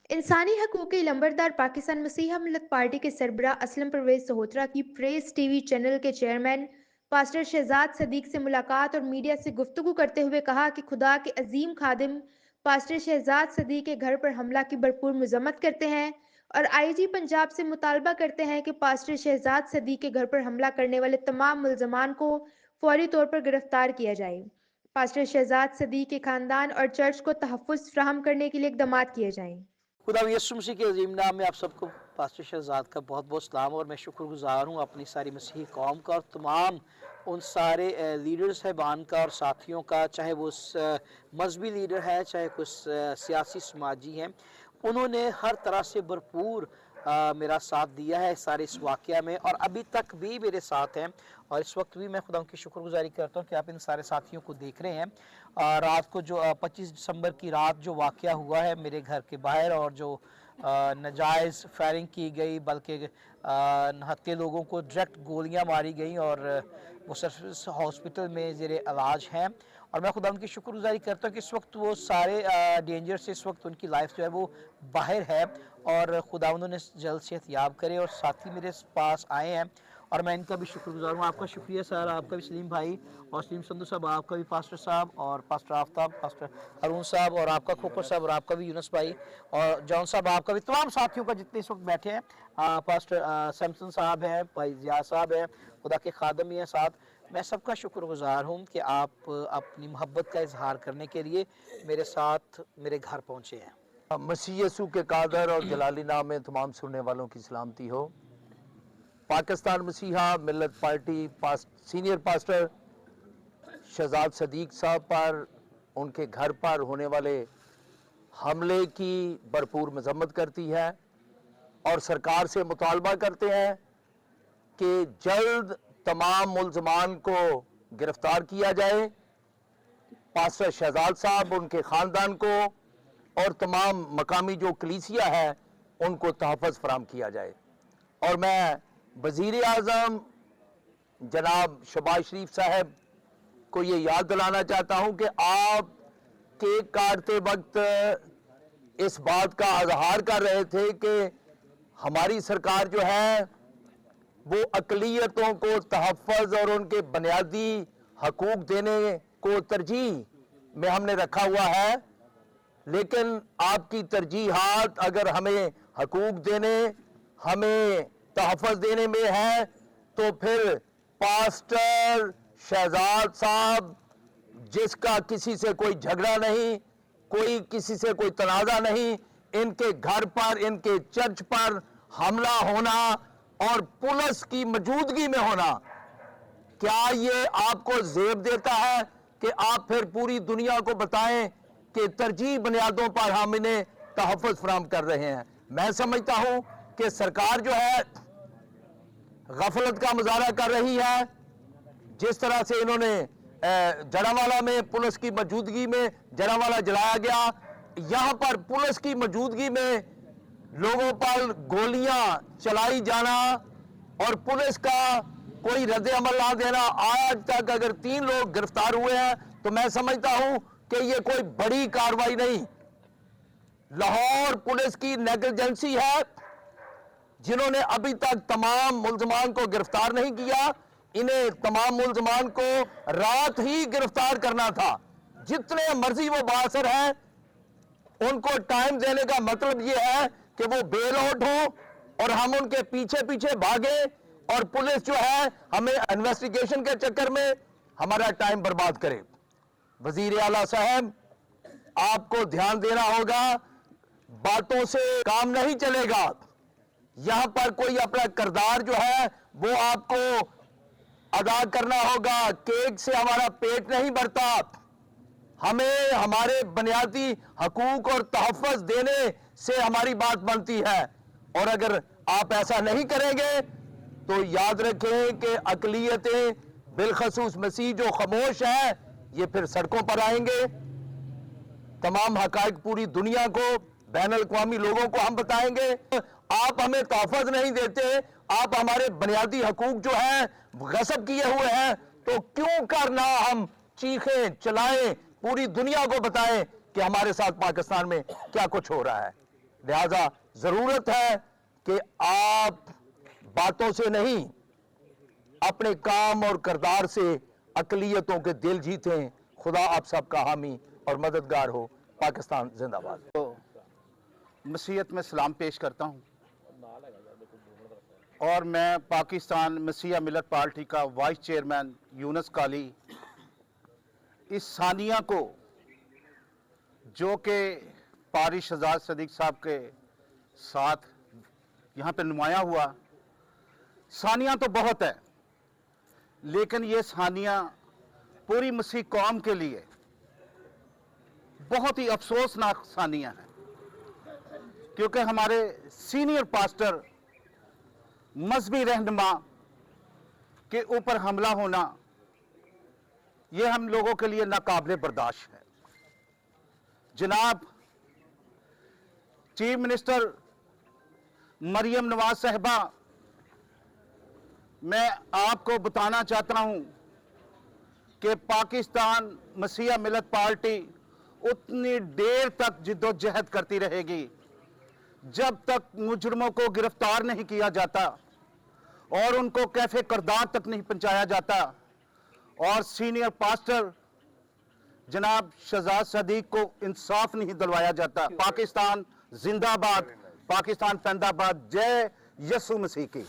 इंसानी हकूक़ के लंबरदार पाकिस्तान मसीहा मिल्लत पार्टी के सरबराह असलम परवेज़ सहोत्रा की प्रेस टीवी चैनल के चेयरमैन पास्टर शहजाद सदीक से मुलाकात और मीडिया से गुफ्तगू करते हुए कहा कि खुदा के अजीम खादिम पास्टर शहजाद सदीक के घर पर हमला की भरपूर मजम्मत करते हैं और आईजी पंजाब से मुतालबा करते हैं कि पास्टर शहजाद सदीक के घर पर हमला करने वाले तमाम मुल्ज़मान को फौरी तौर पर गिरफ्तार किया जाए। पास्टर शहजाद सदीक के खानदान और चर्च को तहफ़्फ़ुज़ फराहम करने के लिए इक़दामात किए जाएँ। खुदा यीशु मसीह के अजीम नाम में आप सबको पास्टर शहजाद का बहुत बहुत सलाम और मैं शुक्रगुजार हूँ अपनी सारी मसीही कौम का और तमाम उन सारे लीडर साहबान का और साथियों का, चाहे वो मजहबी लीडर है, चाहे कुछ सियासी समाजी हैं। उन्होंने हर तरह से भरपूर मेरा साथ दिया है सारे इस वाक़या में और अभी तक भी मेरे साथ हैं और इस वक्त भी मैं खुदा की शुक्रगुजारी करता हूँ कि आप इन सारे साथियों को देख रहे हैं। रात को जो 25 दिसंबर की रात जो वाक़या हुआ है मेरे घर के बाहर और जो नाजायज़ फायरिंग की गई, बल्कि नहत्ते लोगों को डायरेक्ट गोलियां मारी गई और वो सिर्फ हॉस्पिटल में ज़ेरे इलाज हैं। और मैं खुदा उनकी शुक्रगुजारी करता हूँ कि इस वक्त वो सारे डेंजर से इस वक्त उनकी लाइफ जो है वो बाहर है और खुदा उन्होंने जल्द सेहतयाब करे। और साथी मेरे पास आए हैं और मैं इनका भी शुक्रगुजार हूँ। आपका शुक्रिया सर, आपका भी सलीम भाई और सलीम संधू साहब, आपका भी पास्टर साहब और पास्टर आफ्ताब, पास्टर अरुण साहब और आपका खोकर साहब और आपका भी यूनुस भाई और जॉन साहब, आपका भी, तमाम साथियों का जितने इस वक्त बैठे हैं। पास्टर सैमसन साहब हैं, भाई जिया साहब हैं, खुदा के खादम ही हैं साथ। मैं सबका शुक्रगुजार हूँ कि आप अपनी मोहब्बत का इजहार करने के लिए मेरे साथ मेरे घर पहुँचे हैं। मसीह यसू के कादर और जलाली नाम में तमाम सुनने वालों की सलामती हो। Pakistan Masiha Millat party senior pastor Shahzad Sadiq साहब पर उनके घर पर होने वाले हमले की भरपूर मजम्मत करती है और सरकार से मुतालबा करते हैं कि जल्द तमाम मुल्ज़मान को गिरफ्तार किया जाए, पास्टर शहजाद साहब, उनके ख़ानदान को और तमाम मकामी जो कलीसिया है उनको तहफ़्फ़ुज़ फराहम किया जाए। और मैं वज़ीर आज़म जनाब शहबाज शरीफ साहब को ये याद दिलाना चाहता हूँ कि आप केक काटते वक्त इस बात का इज़हार कर रहे थे कि हमारी सरकार जो है वो अक़लियतों को तहफ़्फ़ुज़ और उनके बुनियादी हकूक़ देने को तरजीह में हमने रखा हुआ है, लेकिन आपकी तरजीहात अगर हमें हकूक़ देने, हमें तहफ़्फ़ुज़ देने में है तो फिर पास्टर शहजाद साहब, जिसका किसी से कोई झगड़ा नहीं, कोई किसी से कोई तनाज़ा नहीं, इनके घर पर, इनके चर्च पर हमला होना और पुलिस की मौजूदगी में होना, क्या ये आपको ज़ेब देता है कि आप फिर पूरी दुनिया को बताएं कि तरजीह बुनियादों पर हम इन्हें तहफ़्फ़ुज़ फराहम कर रहे हैं? मैं समझता हूं कि सरकार जो है गफलत का मुजाहरा कर रही है। जिस तरह से इन्होंने जड़ावाला में पुलिस की मौजूदगी में जड़ावाला जलाया गया, यहाँ पर पुलिस की मौजूदगी में लोगों पर गोलियां चलाई जाना और पुलिस का कोई रद्द अमल ना देना, आज तक अगर 3 लोग गिरफ्तार हुए हैं तो मैं समझता हूं कि ये कोई बड़ी कार्रवाई नहीं, लाहौर पुलिस की नेग्लिजेंसी है जिन्होंने अभी तक तमाम मुल्ज़मान को गिरफ्तार नहीं किया। इन्हें तमाम मुल्ज़मान को रात ही गिरफ्तार करना था। जितने मर्जी वो बासर हैं, उनको टाइम देने का मतलब ये है कि वो बेल आउट हो और हम उनके पीछे पीछे भागे और पुलिस जो है हमें इन्वेस्टिगेशन के चक्कर में हमारा टाइम बर्बाद करे। वजीर आला साहब, आपको ध्यान देना होगा, बातों से काम नहीं चलेगा। यहां पर कोई अपना किरदार जो है वो आपको अदा करना होगा। केक से हमारा पेट नहीं भरता, हमें हमारे बुनियादी हकूक और तहफ़्फ़ुज़ देने से हमारी बात बनती है। और अगर आप ऐसा नहीं करेंगे तो याद रखें कि अक़लियतें, बिलखसूस मसीह जो खामोश है, ये फिर सड़कों पर आएंगे। तमाम हक़ाइक़ पूरी दुनिया को, बैनुल-अक़वामी लोगों को हम बताएंगे। आप हमें तहफ़्फ़ुज़ नहीं देते, आप हमारे बुनियादी हकूक जो हैं गसब किए हुए हैं, तो क्यों करना हम चीखें चलाएं, पूरी दुनिया को बताएं कि हमारे साथ पाकिस्तान में क्या कुछ हो रहा है। لہذا ضرورت ہے کہ آپ باتوں سے نہیں اپنے کام اور کردار سے اقلیتوں کے دل جیتیں. خدا آپ سب کا حامی اور مددگار ہو. پاکستان زندہ باد. مسیحیت میں سلام پیش کرتا ہوں اور میں پاکستان مسیحا ملت پارٹی کا وائس چیئرمین یونس کالی اس ثانیہ کو جو کہ پاری شہزاد صدیق صاحب کے ساتھ یہاں پہ نمایاں ہوا. ثانیہ تو بہت ہے لیکن یہ ثانیہ پوری مسیح قوم کے لیے بہت ہی افسوسناک ثانیہ ہے کیونکہ ہمارے سینئر پاسٹر مذہبی رہنما کے اوپر حملہ ہونا یہ ہم لوگوں کے لیے ناقابل برداشت ہے. جناب چیف منسٹر مریم نواز صاحبہ، میں آپ کو بتانا چاہتا ہوں کہ پاکستان مسیحا ملت پارٹی اتنی دیر تک جد و جہد کرتی رہے گی جب تک مجرموں کو گرفتار نہیں کیا جاتا اور ان کو کیفے کردار تک نہیں پہنچایا جاتا اور سینئر پاسٹر جناب شہزاد صدیق کو انصاف نہیں دلوایا جاتا. پاکستان زندہ باد، پاکستان زندہ باد. جے یسوع مسیح کی.